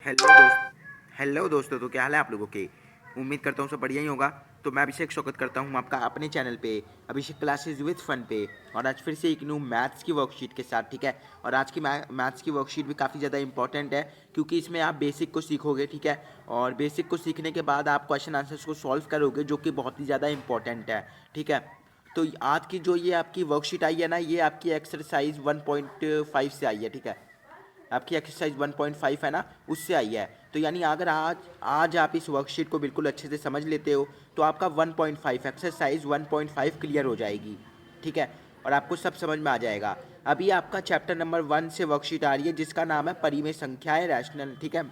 Hello दोस्तों, तो क्या हाल है आप लोगों के। उम्मीद करता हूँ सब बढ़िया ही होगा। तो मैं अभिषेक स्वागत करता हूँ आपका अपने चैनल पे, अभिषेक क्लासेस विद फन पे। और आज फिर से एक न्यू मैथ्स की वर्कशीट के साथ, ठीक है। और आज की मैथ्स की वर्कशीट भी काफ़ी ज़्यादा इंपॉर्टेंट है, क्योंकि इसमें आप बेसिक को सीखोगे, ठीक है। और बेसिक को सीखने के बाद आप क्वेश्चन आंसर्स को सॉल्व करोगे, जो कि बहुत ही ज़्यादा इंपॉर्टेंट है, ठीक है। तो आज की जो ये आपकी वर्कशीट आई है ना, ये आपकी एक्सरसाइज 1.5 से आई है, ठीक है। आपकी एक्सरसाइज 1.5 है ना, उससे आई है। तो यानी अगर आज आज आप इस वर्कशीट को बिल्कुल अच्छे से समझ लेते हो, तो आपका 1.5 एक्सरसाइज 1.5 क्लियर हो जाएगी, ठीक है। और आपको सब समझ में आ जाएगा। अभी आपका चैप्टर नंबर 1 से वर्कशीट आ रही है, जिसका नाम है परिमेय संख्याएं रैशनल, ठीक है।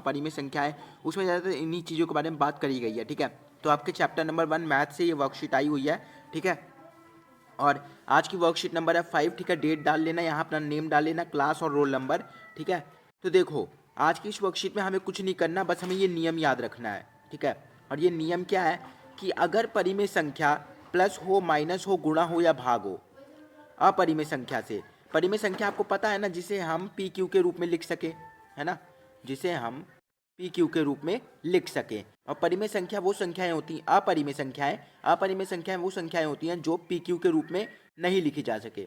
परिमेय संख्याएं, उसमें ज़्यादातर इन्हीं चीज़ों के बारे में बात करी गई है, ठीक है। तो आपके चैप्टर नंबर 1 मैथ से ये वर्कशीट आई हुई है, ठीक है। और आज की वर्कशीट नंबर है 5, ठीक है। डेट डाल लेना, यहाँ अपना नेम डाल लेना, क्लास और रोल नंबर, ठीक है। तो देखो, आज की इस वर्कशीट में हमें कुछ नहीं करना, बस हमें ये नियम याद रखना है, ठीक है। और ये नियम क्या है कि अगर परिमेय संख्या प्लस हो, माइनस हो, गुणा हो या भाग हो अपरिमेय संख्या से। परिमेय संख्या आपको पता है ना, जिसे हम पी क्यू के रूप में लिख सके, है ना, जिसे हम पी क्यू के रूप में लिख सकें। और परिमेय संख्या वो संख्याएं होती हैं, अपरिमेय संख्याएं वो संख्याएं होती हैं जो पी क्यू के रूप में नहीं लिखी जा सके।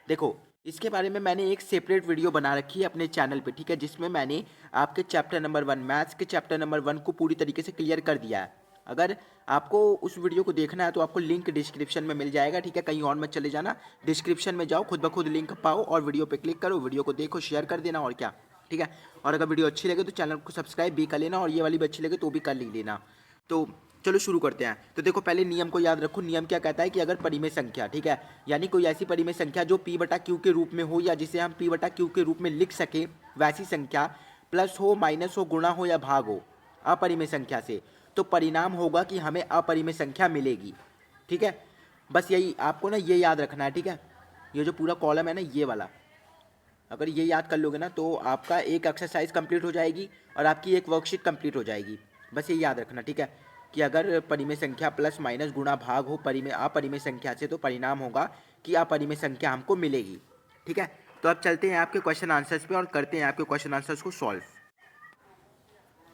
देखो, इसके बारे में मैंने एक सेपरेट वीडियो बना रखी है अपने चैनल पे, ठीक है, जिसमें मैंने आपके चैप्टर नंबर 1 मैथ्स के चैप्टर नंबर 1 को पूरी तरीके से क्लियर कर दिया है। अगर आपको उस वीडियो को देखना है तो आपको लिंक डिस्क्रिप्शन में मिल जाएगा, ठीक है। कहीं और मत चले जाना, डिस्क्रिप्शन में जाओ, खुद ब खुद लिंक पाओ और वीडियो पे क्लिक करो, वीडियो को देखो, शेयर कर देना, और क्या, ठीक है। और अगर वीडियो अच्छी लगे तो चैनल को सब्सक्राइब भी कर लेना, और ये वाली भी अच्छी लगे तो भी कर ही लेना। तो चलो शुरू करते हैं। तो देखो, पहले नियम को याद रखो। नियम क्या कहता है कि अगर परिमेय संख्या, ठीक है, यानी कोई ऐसी परिमेय संख्या जो p बटा क्यू के रूप में हो, या जिसे हम p बटा क्यू के रूप में लिख सके, वैसी संख्या प्लस हो, माइनस हो, गुणा हो या भाग हो अपरिमेय संख्या से, तो परिणाम होगा कि हमें अपरिमेय संख्या मिलेगी, ठीक है। बस यही आपको ना ये याद रखना है, ठीक है। ये जो पूरा कॉलम है ना, ये वाला, अगर ये याद कर लोगे ना, तो आपका एक एक्सरसाइज कंप्लीट हो जाएगी और आपकी एक वर्कशीट कंप्लीट हो जाएगी। बस ये याद रखना, ठीक है, कि अगर परिमेय संख्या प्लस माइनस गुणा भाग हो परिमेय अपरिमेय संख्या से, तो परिणाम होगा कि अपरिमेय संख्या हमको मिलेगी, ठीक है। तो अब चलते हैं आपके क्वेश्चन आंसर्स पे और करते हैं आपके क्वेश्चन आंसर्स को सॉल्व।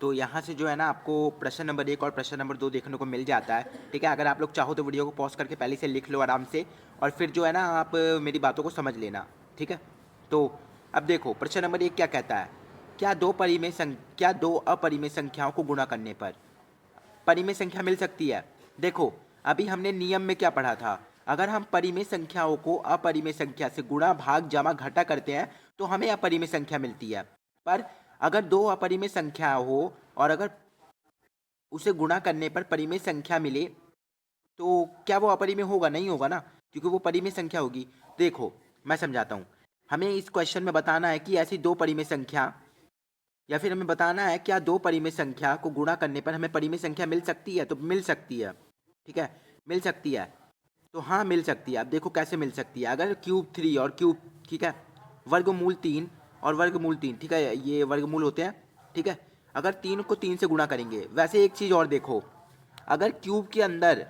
तो यहाँ से जो है ना, आपको प्रश्न नंबर 1 और प्रश्न नंबर 2 देखने को मिल जाता है, ठीक है। अगर आप लोग चाहो तो वीडियो को पॉज करके पहले से लिख लो आराम से, और फिर जो है ना आप मेरी बातों को समझ लेना, ठीक है। तो अब देखो, प्रश्न नंबर 1 क्या कहता है, क्या दो अपरिमेय संख्याओं को गुणा करने पर परिमेय संख्या मिल सकती है। देखो, अभी हमने नियम में क्या पढ़ा था, अगर हम परिमेय संख्याओं को अपरिमेय संख्या से गुणा भाग जमा घटा करते हैं तो हमें अपरिमेय संख्या मिलती है। पर अगर दो अपरिमेय संख्या हो और अगर उसे गुणा करने पर परिमेय संख्या मिले, तो क्या वो अपरिमेय होगा? नहीं होगा ना, क्योंकि वो परिमेय संख्या होगी। देखो, मैं समझाता हूँ। हमें इस क्वेश्चन में बताना है कि ऐसी दो परिमेय संख्या, या फिर हमें बताना है क्या दो परिमेय संख्या को गुणा करने पर हमें परिमेय संख्या मिल सकती है। तो मिल सकती है, ठीक है, मिल सकती है। तो हाँ, मिल सकती है। अब देखो कैसे मिल सकती है। अगर क्यूब 3 और क्यूब, ठीक है, वर्गमूल 3 और वर्गमूल 3, ठीक है, ये वर्गमूल होते हैं, ठीक है। अगर 3 को 3 से गुणा करेंगे, वैसे एक चीज़ और देखो, अगर क्यूब के अंदर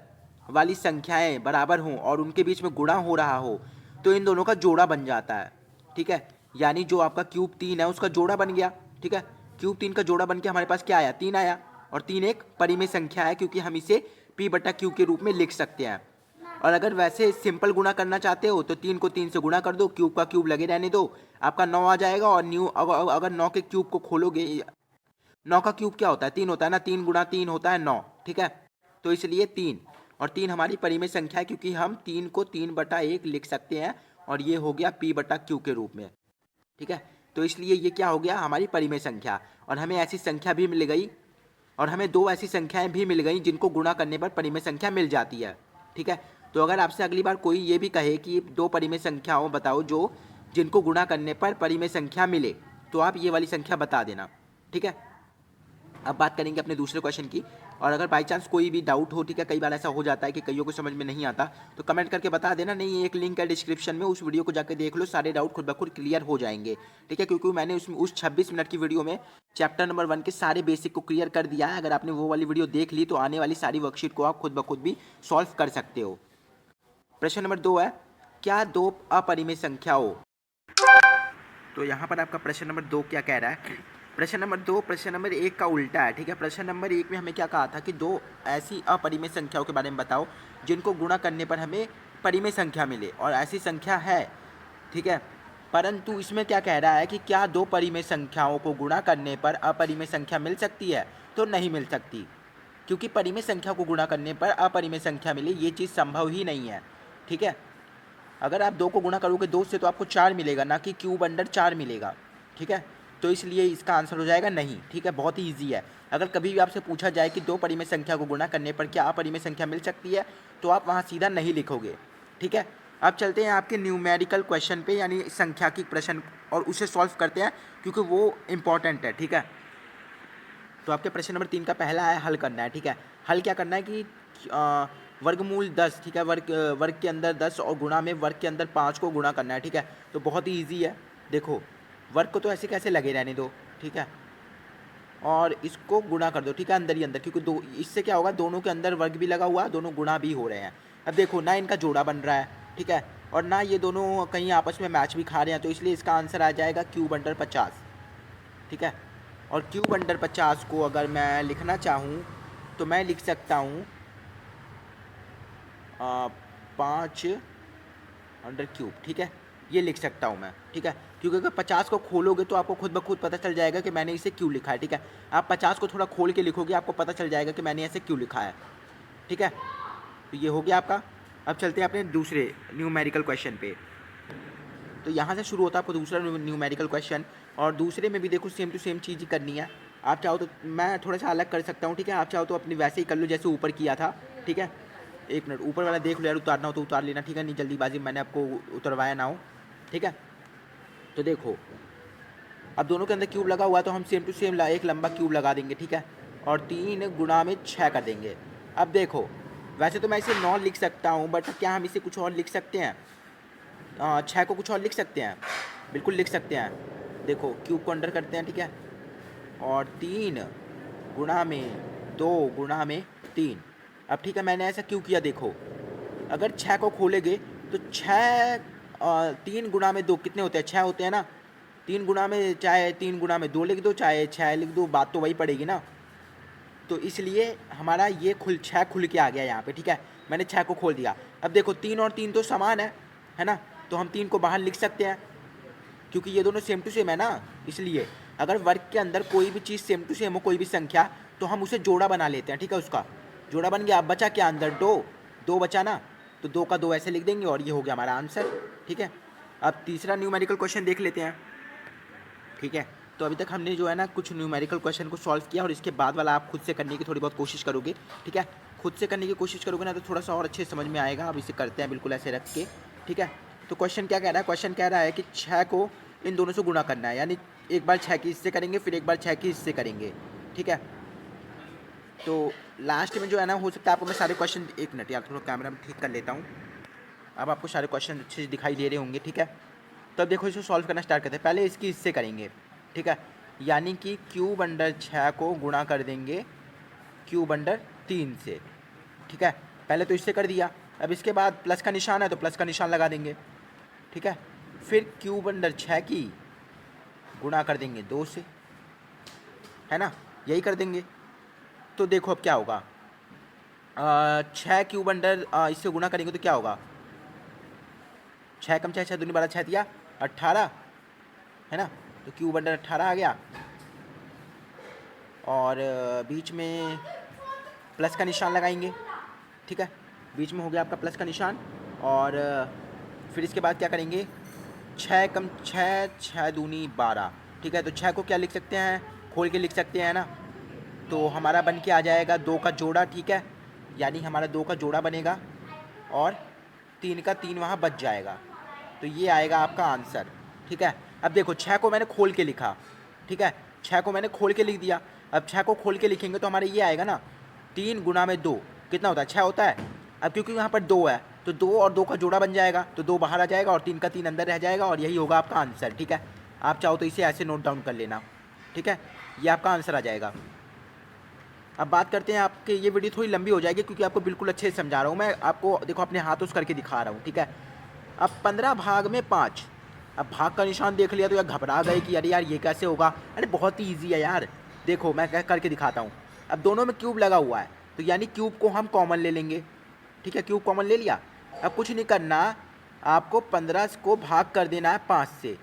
वाली संख्याएं बराबर हों और उनके बीच में गुणा हो रहा हो, तो इन दोनों का जोड़ा बन जाता है, ठीक है। यानी जो आपका क्यूब 3 है उसका जोड़ा बन गया, ठीक है। क्यूब 3 का जोड़ा बन के हमारे पास क्या आया? 3 आया। और 3 एक परिमेय संख्या है, क्योंकि हम इसे p बटा क्यू के रूप में लिख सकते हैं। और अगर वैसे सिंपल गुणा करना चाहते हो तो 3 को 3 से गुणा कर दो, क्यूब का क्यूब लगे रहने दो, आपका 9 आ जाएगा। और अगर 9 के क्यूब को खोलोगे, 9 का क्यूब क्या होता है? 3 होता है ना, 3 गुणा 3 होता है 9, ठीक है। तो इसलिए 3, और 3 हमारी परिमेय संख्या है, क्योंकि हम 3 को 3 बटा 1 लिख सकते हैं, और ये हो गया p बटा क्यू के रूप में, ठीक है। तो इसलिए ये क्या हो गया? हमारी परिमेय संख्या। और हमें ऐसी संख्या भी मिल गई, और हमें दो ऐसी संख्याएं भी मिल गई जिनको गुणा करने पर परिमेय संख्या मिल जाती है, ठीक है। तो अगर आपसे अगली बार कोई ये भी कहे कि दो परिमेय संख्याओं बताओ जो जिनको गुणा करने पर परिमेय संख्या मिले, तो आप ये वाली संख्या बता देना, ठीक है। अब बात करेंगे अपने दूसरे क्वेश्चन की। और अगर बाई चांस कोई भी डाउट हो, ठीक है, कई बार ऐसा हो जाता है कि कईयों को समझ में नहीं आता, तो कमेंट करके बता देना। नहीं, एक लिंक है डिस्क्रिप्शन में, उस वीडियो को जाकर देख लो, सारे डाउट खुद ब खुद क्लियर हो जाएंगे, ठीक है। क्योंकि मैंने उसमें उस 26 मिनट की वीडियो में चैप्टर नंबर 1 के सारे बेसिक को क्लियर कर दिया है। अगर आपने वो वाली वीडियो देख ली तो आने वाली सारी वर्कशीट को आप खुद ब खुद भी सॉल्व कर सकते हो। प्रश्न नंबर 2 है, क्या दो अपरिमेय संख्याओं, तो यहाँ पर आपका प्रश्न नंबर 2 क्या कह रहा है प्रश्न नंबर 2 प्रश्न नंबर 1 का उल्टा है, ठीक है। प्रश्न नंबर 1 में हमें क्या कहा था कि दो ऐसी अपरिमेय संख्याओं के बारे में बताओ जिनको गुणा करने पर हमें परिमेय संख्या मिले, और ऐसी संख्या है, ठीक है। परंतु इसमें क्या कह रहा है कि क्या दो परिमेय संख्याओं को गुणा करने पर अपरिमेय संख्या मिल सकती है? तो नहीं मिल सकती, क्योंकि परिमेय संख्या को गुणा करने पर अपरिमेय संख्या मिले ये चीज़ संभव ही नहीं है, ठीक है। अगर आप 2 को गुणा करोगे 2 से तो आपको 4 मिलेगा, ना कि क्यूब अंडर 4 मिलेगा, ठीक है। तो इसलिए इसका आंसर हो जाएगा नहीं, ठीक है। बहुत ही ईजी है। अगर कभी भी आपसे पूछा जाए कि दो परिमेय संख्या को गुणा करने पर क्या अपरिमेय संख्या मिल सकती है, तो आप वहाँ सीधा नहीं लिखोगे, ठीक है। अब चलते हैं आपके न्यूमेरिकल क्वेश्चन पे, यानी सांख्यिकी प्रश्न, और उसे सॉल्व करते हैं क्योंकि वो इम्पॉर्टेंट है, ठीक है। तो आपके प्रश्न नंबर 3 का पहला है हल करना है, ठीक है। हल क्या करना है कि वर्गमूल 10, ठीक है, वर्ग के अंदर 10 और गुणा में वर्ग के अंदर 5 को गुणा करना है, ठीक है। तो बहुत ही ईजी है। देखो, वर्ग को तो ऐसे कैसे लगे रहने दो, ठीक है, और इसको गुणा कर दो, ठीक है, अंदर ही अंदर, क्योंकि दो इससे क्या होगा, दोनों के अंदर वर्ग भी लगा हुआ, दोनों गुणा भी हो रहे हैं। अब देखो ना इनका जोड़ा बन रहा है, ठीक है, और ना ये दोनों कहीं आपस में मैच भी खा रहे हैं, तो इसलिए इसका आंसर आ जाएगा क्यूब अंडर 50, ठीक है। और क्यूब अंडर 50 को अगर मैं लिखना चाहूँ तो मैं लिख सकता हूँ 5 अंडर क्यूब, ठीक है, ये लिख सकता हूँ मैं, ठीक है। क्योंकि अगर 50 को खोलोगे तो आपको खुद ब खुद पता चल जाएगा कि मैंने इसे क्यों लिखा है, ठीक है। आप 50 को थोड़ा खोल के लिखोगे, आपको पता चल जाएगा कि मैंने ऐसे क्यों लिखा है, ठीक है। तो ये हो गया आपका। अब चलते हैं अपने दूसरे न्यूमेरिकल क्वेश्चन पे। तो यहाँ से शुरू होता है आपको दूसरा न्यूमेरिकल क्वेश्चन, और दूसरे में भी देखो सेम टू सेम चीज़ ही करनी है। आप चाहो तो मैं थोड़ा सा अलग कर सकता हूँ, ठीक है। आप चाहो तो अपनी वैसे ही कर लो जैसे ऊपर किया था, ठीक है। एक मिनट, ऊपर वाला देख लो यार, उतारना हो तो उतार लेना, ठीक है, नहीं जल्दीबाजी मैंने आपको उतरवाया ना हो, ठीक है। तो देखो, अब दोनों के अंदर क्यूब लगा हुआ है तो हम सेम टू सेम एक लंबा क्यूब लगा देंगे, ठीक है, और 3 गुणा में 6 कर देंगे। अब देखो, वैसे तो मैं इसे 9 लिख सकता हूँ, बट क्या हम इसे कुछ और लिख सकते हैं? 6 को कुछ और लिख सकते हैं, बिल्कुल लिख सकते हैं। देखो, क्यूब को अंडर करते हैं, ठीक है, और 3 गुणा में 2 गुणा में 3। अब ठीक है, मैंने ऐसा क्यों किया? देखो, अगर 6 को खोलेंगे तो 3 गुणा में 2 कितने होते हैं? 6 होते हैं ना। 3 गुणा में, चाहे 3 गुणा में 2 लिख दो, चाहे 6 लिख दो, बात तो वही पड़ेगी ना। तो इसलिए हमारा ये 6 खुल के आ गया यहाँ पे, ठीक है। मैंने 6 को खोल दिया। अब देखो, 3 और 3 तो समान है ना, तो हम 3 को बाहर लिख सकते हैं क्योंकि ये दोनों सेम टू सेम है ना। इसलिए अगर वर्ग के अंदर कोई भी चीज़ सेम टू सेम हो, कोई भी संख्या, तो हम उसे जोड़ा बना लेते हैं, ठीक है। उसका जोड़ा बन गया। अब बचा क्या अंदर? 2 बचा ना, तो 2 का 2 ऐसे लिख देंगे और ये हो गया हमारा आंसर, ठीक है। अब तीसरा न्यूमेरिकल क्वेश्चन देख लेते हैं, ठीक है। तो अभी तक हमने जो है ना कुछ न्यूमेरिकल क्वेश्चन को सॉल्व किया, और इसके बाद वाला आप खुद से करने की थोड़ी बहुत कोशिश करोगे, ठीक है। खुद से करने की कोशिश करोगे ना तो थोड़ा सा और अच्छे समझ में आएगा। अब इसे करते हैं बिल्कुल ऐसे रख के, ठीक है। तो क्वेश्चन क्या कह रहा है? क्वेश्चन कह रहा है कि 6 को इन दोनों से गुणा करना है, यानी एक बार 6 की इससे करेंगे, फिर एक बार 6 की इससे करेंगे, ठीक है। तो लास्ट में जो है ना, हो सकता है आपको मैं सारे क्वेश्चन, एक मिनट यार, थोड़ा कैमरा में ठीक कर लेता हूँ। अब आपको सारे क्वेश्चन अच्छे से दिखाई दे रहे होंगे, ठीक है। तो अब देखो, इसे सॉल्व करना स्टार्ट करते हैं। पहले इसकी इससे करेंगे, ठीक है, यानी कि क्यूब अंडर 6 को गुणा कर देंगे क्यूब अंडर 3 से, ठीक है। पहले तो इससे कर दिया, अब इसके बाद प्लस का निशान है तो प्लस का निशान लगा देंगे, ठीक है। फिर क्यूब अंडर 6 की गुणा कर देंगे 2 से, है ना, यही कर देंगे। तो देखो अब क्या होगा, 6 क्यूब अंडर इससे गुणा करेंगे तो क्या होगा? 6 कम 6, 6 दूनी 12, 6 दिया 18, है ना। तो क्यूब अंडर 18 आ गया, और बीच में प्लस का निशान लगाएंगे, ठीक है। बीच में हो गया आपका प्लस का निशान, और फिर इसके बाद क्या करेंगे? 6 कम 6, 6 दूनी 12, ठीक है। तो 6 को क्या लिख सकते हैं? खोल के लिख सकते हैं ना। तो हमारा बन के आ जाएगा 2 का जोड़ा, ठीक है, यानी हमारा 2 का जोड़ा बनेगा, और 3 का 3 वहाँ बच जाएगा। तो ये आएगा आपका आंसर, ठीक है। अब देखो, 6 को मैंने खोल के लिखा, ठीक है, 6 को मैंने खोल के लिख दिया। अब 6 को खोल के लिखेंगे तो हमारे ये आएगा ना, 3 गुणा में 2 कितना होता है? 6 होता है। अब क्योंकि यहाँ पर 2 है तो 2 और 2 का जोड़ा बन जाएगा, तो 2 बाहर आ जाएगा और 3 का 3 अंदर रह जाएगा, और यही होगा आपका आंसर, ठीक है। आप चाहो तो इसे ऐसे नोट डाउन कर लेना, ठीक है, ये आपका आंसर आ जाएगा। अब बात करते हैं, आपके ये वीडियो थोड़ी लंबी हो जाएगी क्योंकि आपको बिल्कुल अच्छे से समझा रहा हूँ मैं। आपको देखो अपने हाथों से करके दिखा रहा हूँ, ठीक है। अब 15 भाग में 5, अब भाग का निशान देख लिया तो यार घबरा गए कि अरे यार ये कैसे होगा। अरे बहुत ही ईजी है यार, देखो मैं करके दिखाता हूँ। अब दोनों में क्यूब लगा हुआ है तो यानी क्यूब को हम कॉमन ले लेंगे, ठीक है, क्यूब कॉमन ले लिया। अब कुछ नहीं करना, आपको 15 को भाग कर देना है 5 से,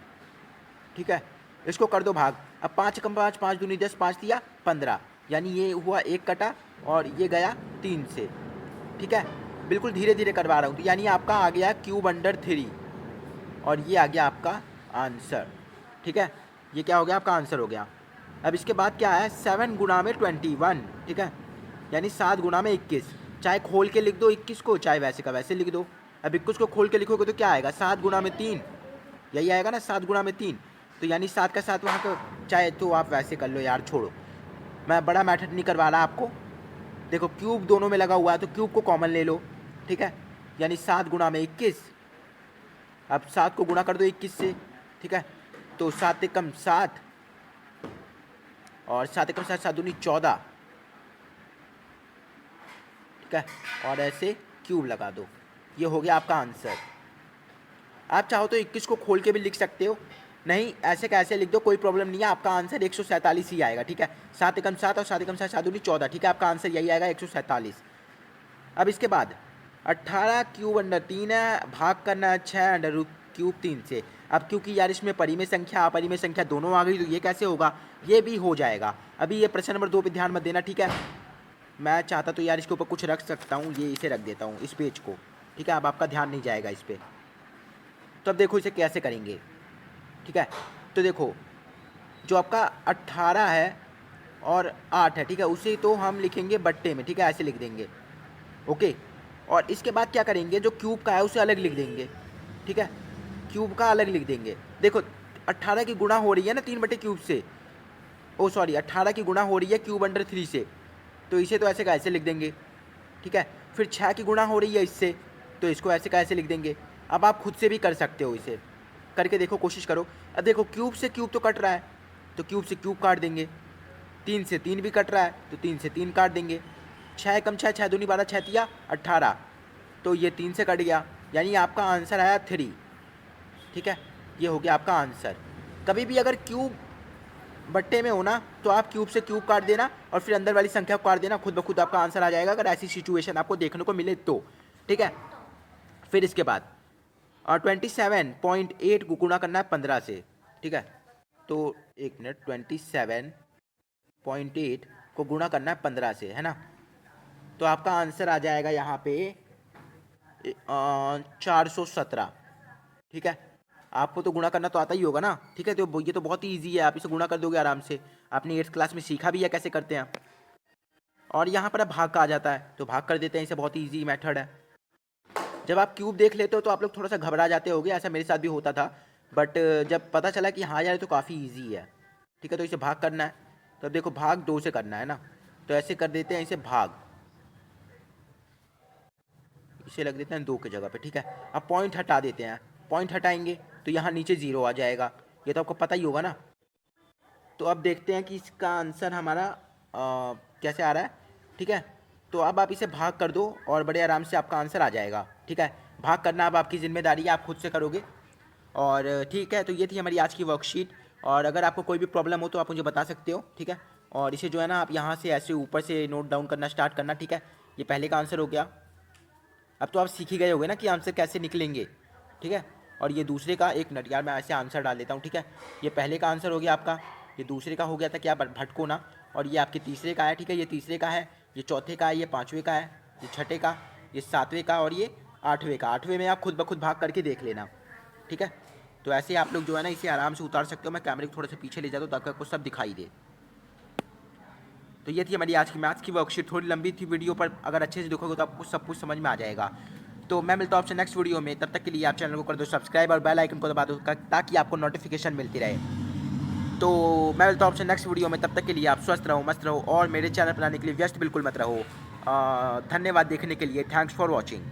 ठीक है, इसको कर दो भाग। अब 5 कम 5, 5 दूनी 10, 5 दिया 15, यानी ये हुआ 1 कटा और ये गया 3 से, ठीक है। बिल्कुल धीरे धीरे करवा रहा हूँ, तो यानी आपका आ गया क्यूब अंडर 3 और ये आ गया आपका आंसर, ठीक है। ये क्या हो गया, आपका आंसर हो गया। अब इसके बाद क्या है, 7 गुना में 21, ठीक है, यानी 7 गुना में 21। चाहे खोल के लिख दो 21 को, चाहे वैसे का वैसे लिख दो। अब 21 को खोल के लिखोगे तो क्या आएगा, 7 गुना में 3, यही आएगा ना, 7 गुना में 3, तो यानी 7 का 7 वहाँ को, चाहे तो आप वैसे कर लो यार, छोड़ो, मैं बड़ा मैथड नहीं करवा रहा आपको। देखो क्यूब दोनों में लगा हुआ है तो क्यूब को कॉमन ले लो, ठीक है, यानी 7 गुना में 21। अब 7 को गुणा कर दो 21 से, ठीक है, तो 7 एकम 7 और 7 एकम 7, 7 दूनी 14, ठीक है, और ऐसे क्यूब लगा दो, ये हो गया आपका आंसर। आप चाहो तो 21 को खोल के भी लिख सकते हो, नहीं ऐसे कैसे लिख दो, कोई प्रॉब्लम नहीं है, आपका आंसर 147 ही आएगा, ठीक है। 7 एकम 7 और 7 एकम 7, 7 दूनी 14, ठीक है, आपका आंसर यही आएगा 147। अब इसके बाद 18 क्यूब अंडर 3 है, भाग करना है 6 अंडर रूट क्यूब 3 से। अब क्योंकि यार इसमें परिमेय संख्या अपरिमेय संख्या दोनों आ गई तो ये कैसे होगा, ये भी हो जाएगा। अभी ये प्रश्न नंबर 2 पे ध्यान मत देना, ठीक है। मैं चाहता तो यार इसके ऊपर कुछ रख सकता हूँ, ये इसे रख देता हूँ इस पेज को, ठीक है, अब आपका ध्यान नहीं जाएगा इस पर। तो अब देखो इसे कैसे करेंगे, ठीक है। तो देखो जो आपका 18 है और 8 है, ठीक है, उसे तो हम लिखेंगे बट्टे में, ठीक है, ऐसे लिख देंगे, ओके। और इसके बाद क्या करेंगे, जो क्यूब का है उसे अलग लिख देंगे, ठीक है, क्यूब का अलग लिख देंगे। देखो 18 की गुणा हो रही है ना 3 बटे क्यूब से, ओ सॉरी 18 की गुणा हो रही है क्यूब अंडर 3 से, तो इसे तो ऐसे का ऐसे लिख देंगे, ठीक है। फिर 6 की गुणा हो रही है इससे, तो इसको ऐसे का ऐसे लिख देंगे। अब आप खुद से भी कर सकते हो, इसे करके देखो, कोशिश करो। अब देखो क्यूब से क्यूब तो कट रहा है, तो क्यूब से क्यूब काट देंगे। 3 से 3 भी कट रहा है तो 3 से 3 काट देंगे। 6 कम 6, 6 दूनी 12, 6 तिया 18, तो ये 3 से कट गया, यानी आपका आंसर आया 3, ठीक है, ये हो गया आपका आंसर। कभी भी अगर क्यूब बट्टे में हो ना तो आप क्यूब से क्यूब काट देना और फिर अंदर वाली संख्या को काट देना, खुद ब खुद आपका आंसर आ जाएगा, अगर ऐसी सिचुएशन आपको देखने को मिले तो, ठीक है। फिर इसके बाद 27.8 को गुणा करना है 15 से, ठीक है, तो एक मिनट, 27.8 को गुणा करना है 15 से, है ना, तो आपका आंसर आ जाएगा यहाँ पे 417, ठीक है। आपको तो गुणा करना तो आता ही होगा ना, ठीक है, तो ये तो बहुत ही ईजी है, आप इसे गुणा कर दोगे आराम से, आपने 8th क्लास में सीखा भी है कैसे करते हैं। और यहाँ पर अब भाग का आ जाता है तो भाग कर देते हैं, इसे बहुत ही ईजी मेथड है। जब आप क्यूब देख लेते हो तो आप लोग थोड़ा सा घबरा जाते होगे, ऐसा मेरे साथ भी होता था, बट जब पता चला कि हाँ यार तो काफ़ी ईजी है, ठीक है, तो इसे भाग करना है। तो अब देखो भाग 2 से करना है ना, तो ऐसे कर देते हैं इसे भाग, इसे लग देते हैं 2 की जगह पे, ठीक है। अब पॉइंट हटा देते हैं, पॉइंट हटाएंगे तो यहाँ नीचे 0 आ जाएगा, ये तो आपको पता ही होगा ना। तो अब देखते हैं कि इसका आंसर हमारा कैसे आ रहा है, ठीक है। तो अब आप इसे भाग कर दो और बड़े आराम से आपका आंसर आ जाएगा, ठीक है। भाग करना अब आपकी ज़िम्मेदारी है, आप खुद से करोगे, और ठीक है। तो ये थी हमारी आज की वर्कशीट, और अगर आपको कोई भी प्रॉब्लम हो तो आप मुझे बता सकते हो, ठीक है। और इसे जो है ना आप यहाँ से ऐसे ऊपर से नोट डाउन करना स्टार्ट करना, ठीक है। ये पहले का आंसर हो गया। अब तो आप सीख ही गए होगे ना कि आंसर कैसे निकलेंगे, ठीक है। और ये दूसरे का, एक मिनट यार मैं ऐसे आंसर डाल देता हूँ, ठीक है। ये पहले का आंसर हो गया आपका, ये दूसरे का हो गया था, क्या भटको ना, और ये आपके तीसरे का है, ठीक है, ये तीसरे का है, ये चौथे का है, ये 5वें का है, ये छठे का, ये 7वें का, और ये 8वें का। 8वें में आप खुद ब खुद भाग करके देख लेना, ठीक है। तो ऐसे आप लोग जो है ना इसे आराम से उतार सकते हो। मैं कैमरे को थोड़ा सा पीछे ले जाता हूँ ताकि आपको सब दिखाई दे। तो ये थी हमारी आज की मैथ्स की वर्कशीट, थोड़ी लंबी थी वीडियो, पर अगर अच्छे से देखोगे तो आपको सब कुछ समझ में आ जाएगा। तो मैं मिलता हूँ आपसे नेक्स्ट वीडियो में, तब तक के लिए आप चैनल को कर दो सब्सक्राइब और बेल आइकन को दबा दो ताकि आपको नोटिफिकेशन मिलती रहे। तो मैं मिलता हूँ आपसे नेक्स्ट वीडियो में, तब तक के लिए आप स्वस्थ रहो, मस्त रहो, और मेरे चैनल पर आने के लिए व्यस्त बिल्कुल मत रहो। धन्यवाद देखने के लिए, थैंक्स फॉर वॉचिंग।